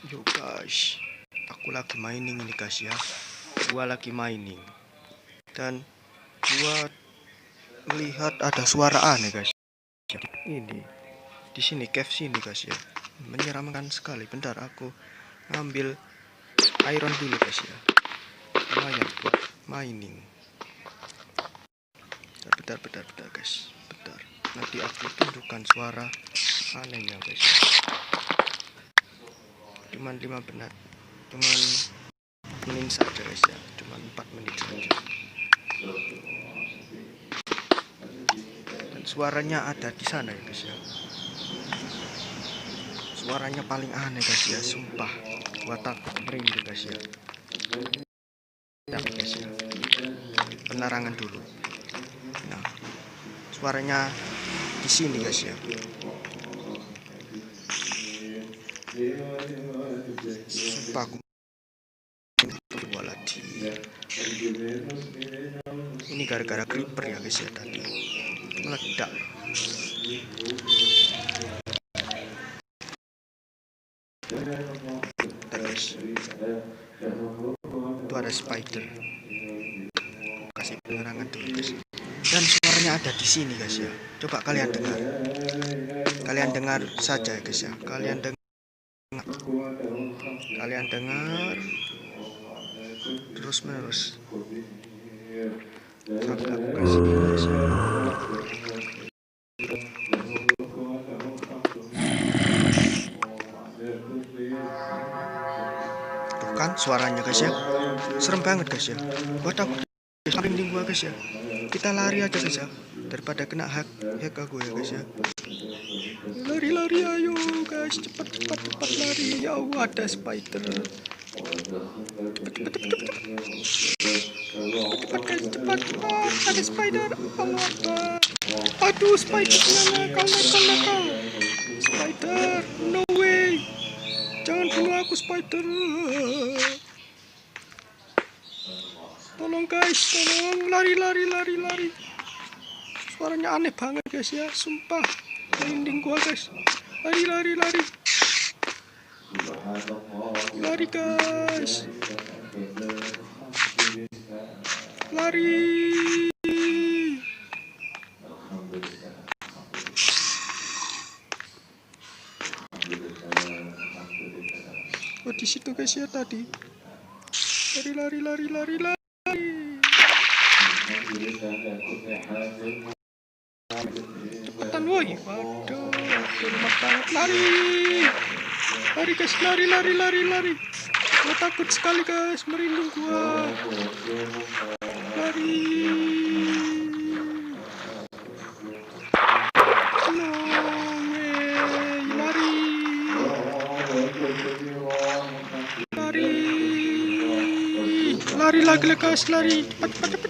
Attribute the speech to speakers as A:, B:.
A: Yo guys, aku lagi mining ini guys ya. Gua lagi mining dan gua melihat ada suara aneh guys. Ini di sini cave sini guys ya. Menyeramkan sekali. Bentar aku ngambil iron dulu guys ya. Lumayan buat mining. Bentar guys. Bentar. Nanti aku tunjukkan suara anehnya guys ya. Cuman 5 menit. Cuman menit saja guys ya. Cuman 4 menit saja. Dan suaranya ada di sana ya guys ya. Suaranya paling aneh guys ya, sumpah. Gua takut merinding guys ya. Tapi guys ya, penerangan dulu. Nah, suaranya di sini guys ya. Sumpah aku lagi. Ini gara-gara creeper ya guys ya tadi. Meledak. Guys. Itu ada spider. Kasih penerangan dulu guys. Dan suaranya ada di sini guys ya. Coba kalian dengar. Kalian dengar saja ya guys ya. Kalian dengar terus menerus. Sampai aku kasih guys ya. Tuh kan suaranya guys ya. Serem banget guys ya. Gua takut merinding gua guys ya. Kita lari aja guys ya, daripada kena hack aku ya guys ya. Lari ayo guys, cepat lari. Ya ada spider. Cepat guys, cepat. Ada spider. Allah Akbar. Aduh, spidernya nakal. Spider, no way. Jangan bunuh aku spider. Tolong guys, tolong lari. Suaranya aneh banget guys ya, sumpah. Merinding gua guys. Lari. Lari guys. Lari. Oh di situ guys ya tadi. Lari. Cepetan woi. Waduh, lemah banget. Lari guys, lari. Gua takut sekali guys, merinding gua. Lari. Lari lagi guys, lari. Cepat.